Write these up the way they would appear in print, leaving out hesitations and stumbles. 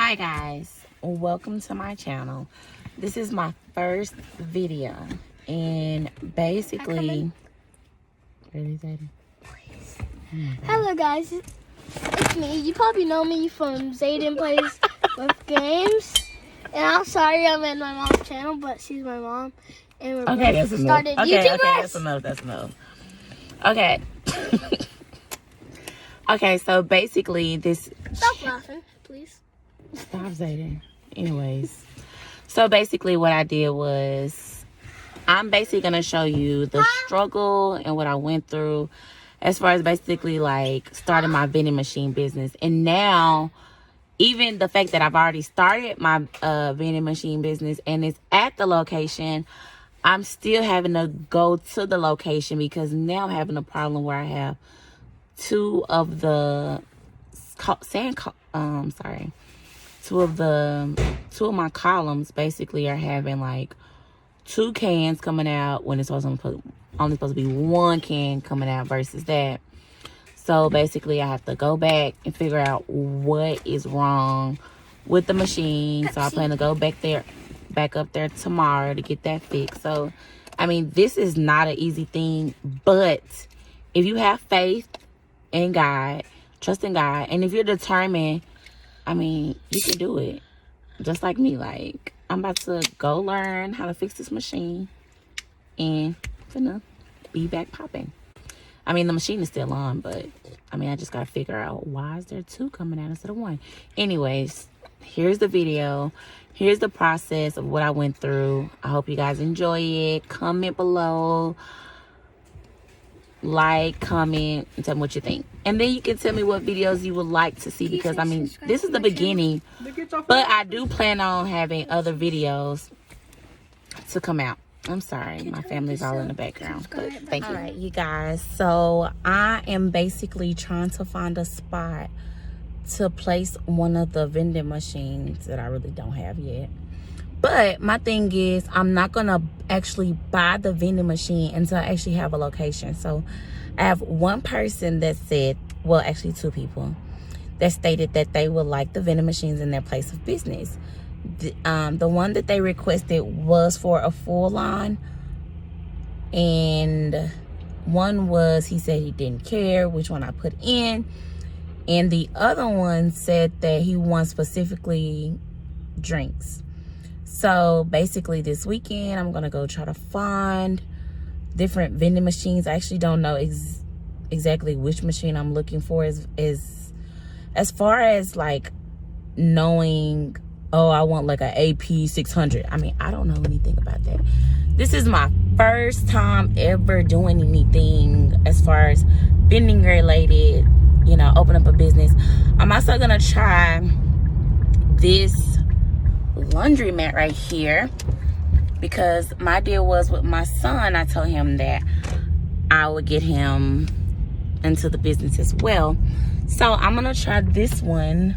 Hi guys, welcome to my channel. This is my first video, and basically hello guys, it's me. You probably know me from Zayden Plays with Games, and I'm sorry I'm in my mom's channel, but she's my mom, and we're okay, that's enough. started Okay, YouTubers. that's enough. Okay. Okay, so basically this. Stop laughing, please. Stop, Zayden. Anyways, so basically what I did was I'm basically gonna show you the struggle and what I went through as far as basically like starting my vending machine business. And now even the fact that I've already started my vending machine business and it's at the location, I'm still having to go to the location because now I'm having a problem where I have two of my columns basically are having like 2 cans coming out when it's only supposed to be 1 can coming out versus that. So basically I have to go back and figure out what is wrong with the machine. So I plan to go back up there tomorrow to get that fixed. So I mean, this is not an easy thing, but if you have faith in God, trust in God, and if you're determined, I mean, you can do it. Just like me, like I'm about to go learn how to fix this machine and finna be back popping. I mean, the machine is still on, but I mean, I just gotta figure out why is there 2 coming out instead of 1. Anyways, here's the video. Here's the process of what I went through. I hope you guys enjoy it. Comment below. Like, comment, and tell me what you think. And then you can tell me what videos you would like to see, because I mean, this is the beginning, but I do plan on having other videos to come out. I'm sorry, my family's all in the background, but thank you. All right, you guys, so I am basically trying to find a spot to place one of the vending machines that I really don't have yet. But my thing is, I'm not gonna actually buy the vending machine until I actually have a location. So I have one person that said, well, actually 2 people that stated that they would like the vending machines in their place of business. The one that they requested was for a full line, and one was, he said he didn't care which one I put in, and the other one said that he wants specifically drinks. So basically this weekend, I'm going to go try to find different vending machines. I actually don't know exactly which machine I'm looking for as far as like knowing, oh, I want like an AP 600. I mean, I don't know anything about that. This is my first time ever doing anything as far as vending related, you know, open up a business. I'm also going to try this laundromat right here, because my deal was with my son, I told him that I would get him into the business as well. So I'm gonna try this one.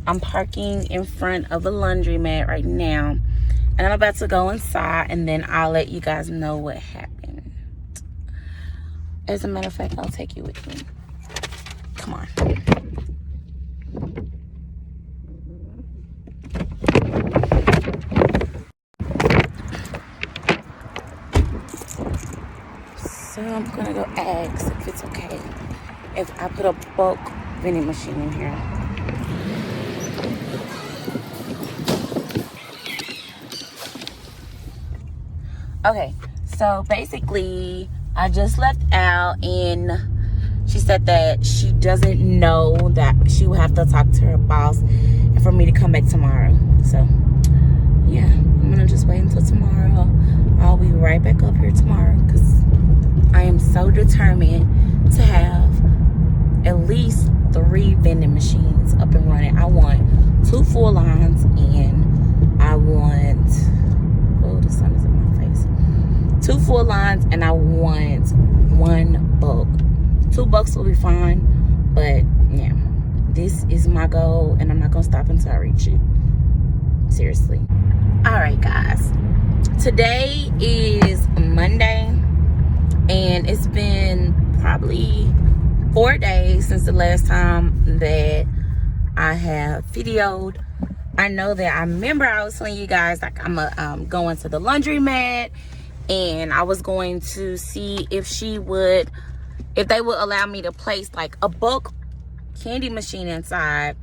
I'm parking in front of a laundromat right now, and I'm about to go inside, and then I'll let you guys know what happened. As a matter of fact, I'll take you with me. Come on. So I'm gonna go ask if it's okay if I put a bulk vending machine in here. Okay, so basically I just left out, and she said that she doesn't know that she will have to talk to her boss and for me to come back tomorrow. So yeah, I'm gonna just wait until tomorrow. I'll be right back up here tomorrow, because I am so determined to have at least 3 vending machines up and running. I want 2 full lines, and I want, oh, the sun is in my face. 2 full lines, and I want 1 bulk. 2 bulks will be fine, but yeah, this is my goal, and I'm not gonna stop until I reach it. Seriously. All right, guys. Today is Monday, and it's been probably 4 days since the last time that I have videoed. I know that I remember I was telling you guys like I'm going to the laundromat, and I was going to see if they would allow me to place like a bulk candy machine inside.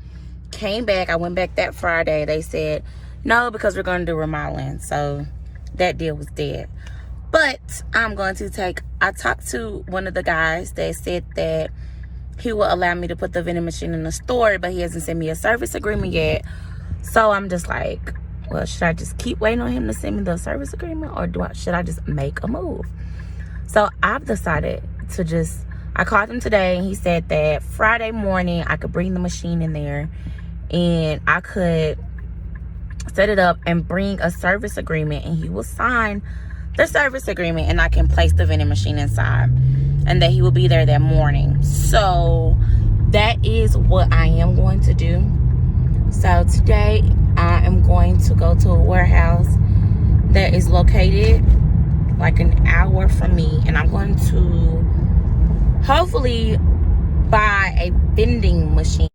Came back, I went back that Friday. They said no, because we're going to do remodeling, so that deal was dead. But I'm going to I talked to one of the guys that said that he will allow me to put the vending machine in the store, but he hasn't sent me a service agreement yet. So I'm just like, well, should I just keep waiting on him to send me the service agreement, or should I just make a move? So I've decided to I called him today, and he said that Friday morning I could bring the machine in there and I could set it up and bring a service agreement, and he will sign the service agreement, and I can place the vending machine inside, and that he will be there that morning. So that is what I am going to do. So today I am going to go to a warehouse that is located like an hour from me, and I'm going to hopefully buy a vending machine.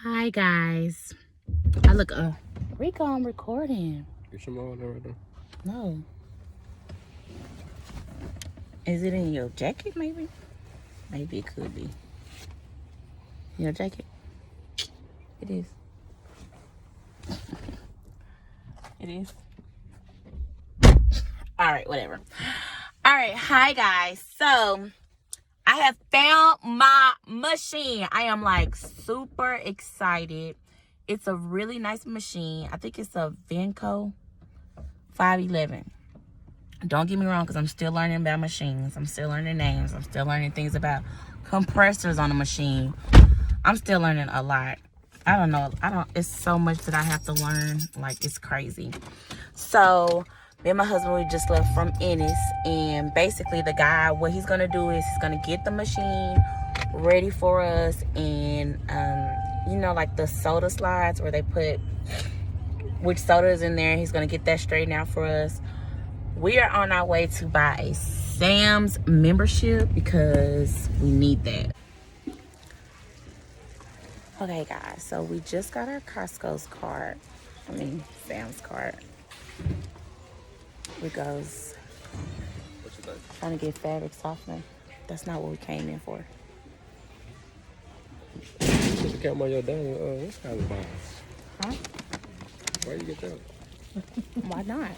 Hi guys. I look Rico, I'm recording. Get some more right there. No. Is it in your jacket maybe? Maybe it could be. Your jacket? It is. It is. Alright, whatever. Alright, hi guys. So I have found my machine. I am like super excited. It's a really nice machine. I think it's a Venco 511. Don't get me wrong, because I'm still learning about machines. I'm still learning names. I'm still learning things about compressors on a machine. I'm still learning a lot. I don't know. It's so much that I have to learn. Like, it's crazy. So me and my husband, we just left from Ennis, and basically the guy, what he's gonna do is he's gonna get the machine ready for us, and you know, like the soda slides where they put which soda is in there, he's gonna get that straightened out for us. We are on our way to buy a Sam's membership because we need that. Okay guys, so we just got our Costco's card. Sam's card. We goes trying to get fabric softener. That's not what we came in for. Put the camera on your damn what's kind of box? Huh? Why you get that? Why not?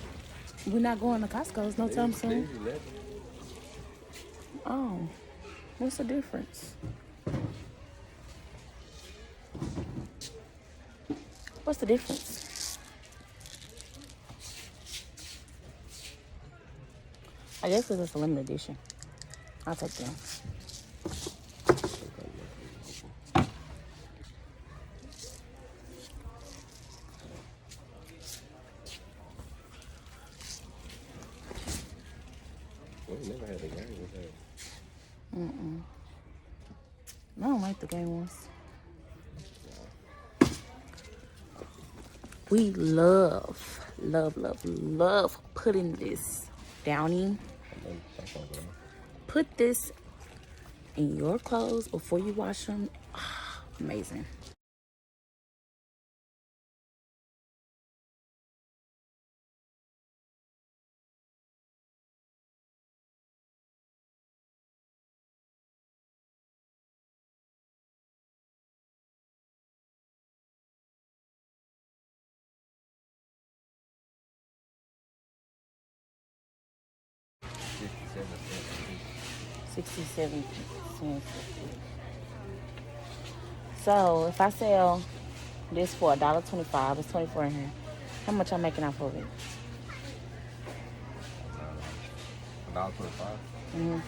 We're not going to Costco's no time soon. Oh, what's the difference? What's the difference? I guess because it's a limited edition. I'll take them. We never had the game with that. I don't like the game ones. We love putting this downy. Put this in your clothes before you wash them. Oh, amazing. $0.67. So if I sell this for $1.25, it's 24 in here. How much I'm making off of it? $1.25. Mm-hmm.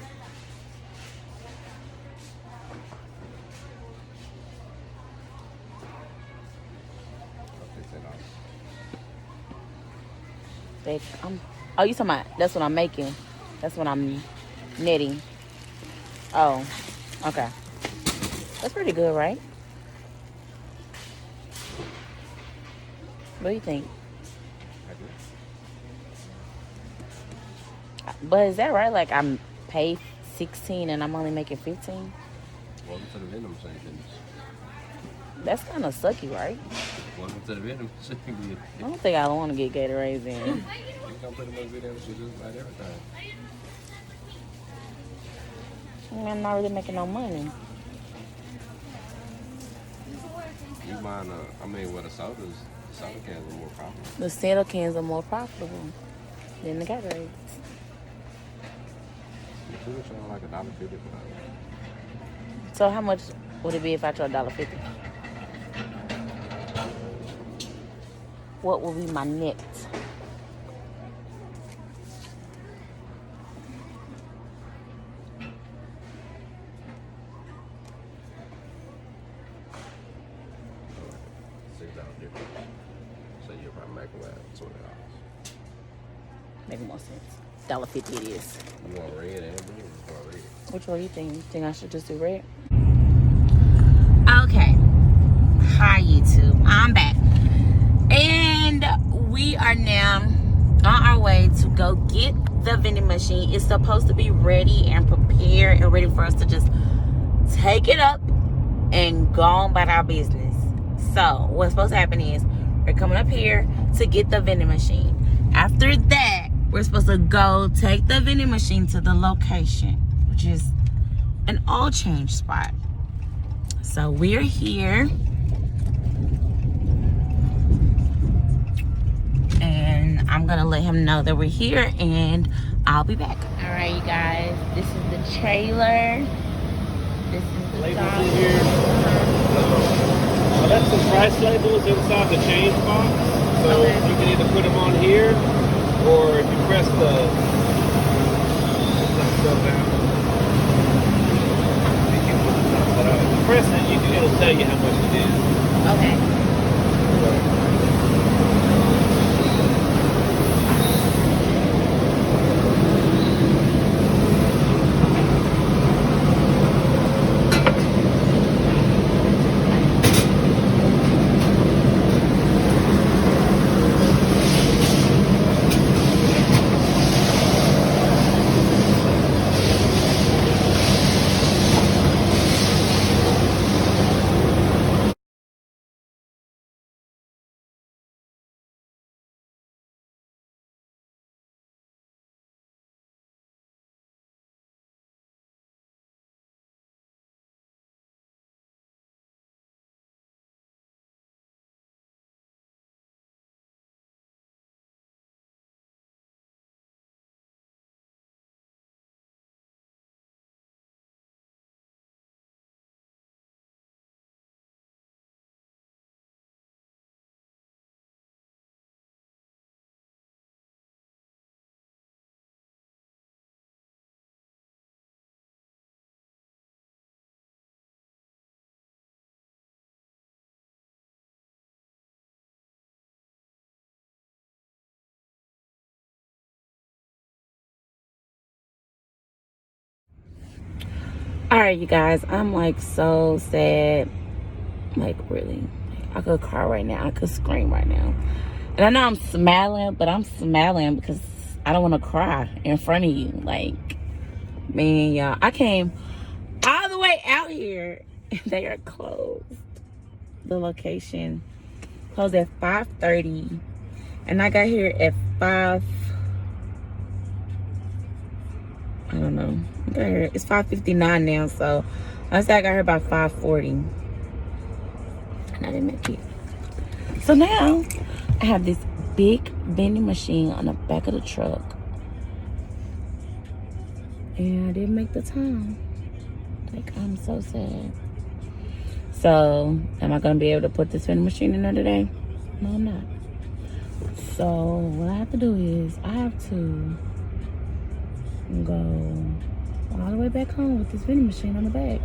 Back. Oh, you talking about? That's what I'm making. That's what I'm knitting. Oh, okay. That's pretty good, right? What do you think? But is that right? Like I'm paid 16 and I'm only making 15? Welcome to the vending machine business. That's kind of sucky, right? Welcome to the vending machine. I don't think I want to get Gatorades in. You can put them in the video and she just about everything. I'm not really making no money. You mind, the soda cans are more profitable. The soda cans are more profitable than the Gatorades. You could charge like $1.50 for that. So how much would it be if I charge $1.50? What will be my net? $6 difference. So you're probably making about $20. Make more sense. $1.50 it is. You want red and blue? You want red? Which one do you think? You think I should just do red? Okay. Hi YouTube. I'm back. And we are now on our way to go get the vending machine. It's supposed to be ready and prepared and ready for us to just take it up and go on about our business. So what's supposed to happen is we're coming up here to get the vending machine. After that, we're supposed to go take the vending machine to the location, which is an oil change spot. So we're here. And I'm gonna let him know that we're here and I'll be back. All right, you guys, this is the trailer. This is the Labels in here. That's the price labels inside the change box. So Okay. you can either put them on here, or if you press the stuff down. If you press it, it'll tell you how much it is. Okay. All right, you guys, I'm like so sad. Like really, I could cry right now. I could scream right now. And I know I'm smiling, but I'm smiling because I don't want to cry in front of you. Like, man, y'all, I came all the way out here and they are closed. The location closed at 5:30 and I got here at 5. I don't know. I got here. It's 5:59 now, so I said I got here by 5:40, and I didn't make it. So now I have this big vending machine on the back of the truck, and I didn't make the time. Like, I'm so sad. So am I gonna be able to put this vending machine in there today? No, I'm not. So what I have to do is I have to go all the way back home with this vending machine on the back.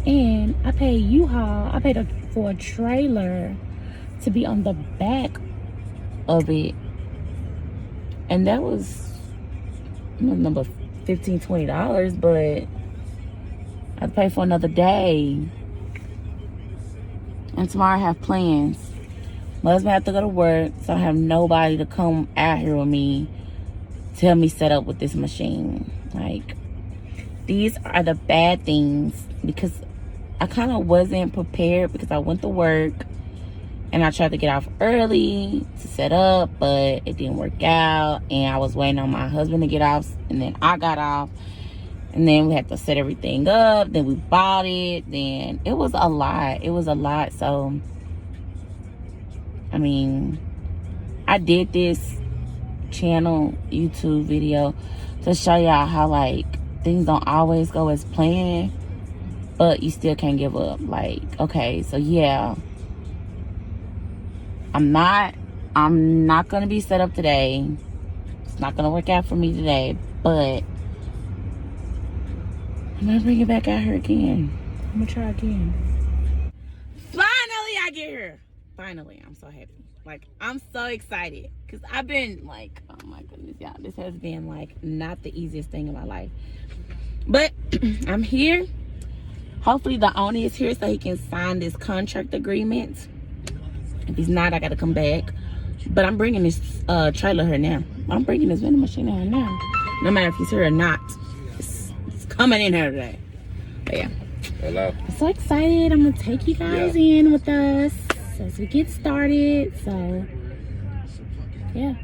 And I paid U-Haul. I paid for a trailer to be on the back of it. And that was number $15, $20, but I have to pay for another day. And tomorrow I have plans. My husband have to go to work, so I have nobody to come out here with me to help me set up with this machine. Like, these are the bad things, because I kind of wasn't prepared, because I went to work and I tried to get off early to set up, but it didn't work out. And I was waiting on my husband to get off, and then I got off. And then we had to set everything up. Then we bought it. Then it was a lot. It was a lot. So, I mean, I did this channel YouTube video to show y'all how, like, things don't always go as planned, but you still can't give up. Like, okay, so yeah, I'm not gonna be set up today. It's not gonna work out for me today, but I'm gonna bring it back out here again. I'm gonna try again. Finally, I get here. Finally, I'm so happy. Like, I'm so excited, because I've been like, oh my goodness, y'all, this has been like not the easiest thing in my life. But I'm here. Hopefully the owner is here so he can sign this contract agreement. If he's not, I gotta come back. But I'm bringing this trailer here now. I'm bringing this vending machine here now. No matter if he's here or not. It's coming in here today. But yeah. Hello. I'm so excited. I'm gonna take you guys in with us as we get started. So yeah.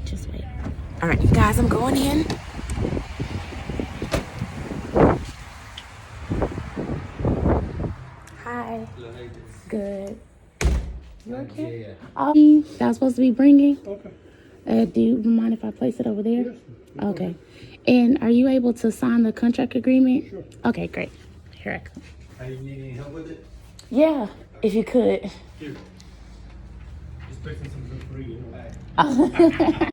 Just wait. All right, you guys, I'm going in. Hi. Good. You okay? Yeah. That was supposed to be bringing. Okay. Do you mind if I place it over there? Yes. Okay. And are you able to sign the contract agreement? Sure. Okay, great. Here I come. You need any help with it? Yeah, if you could. Here. Just fixing something for you.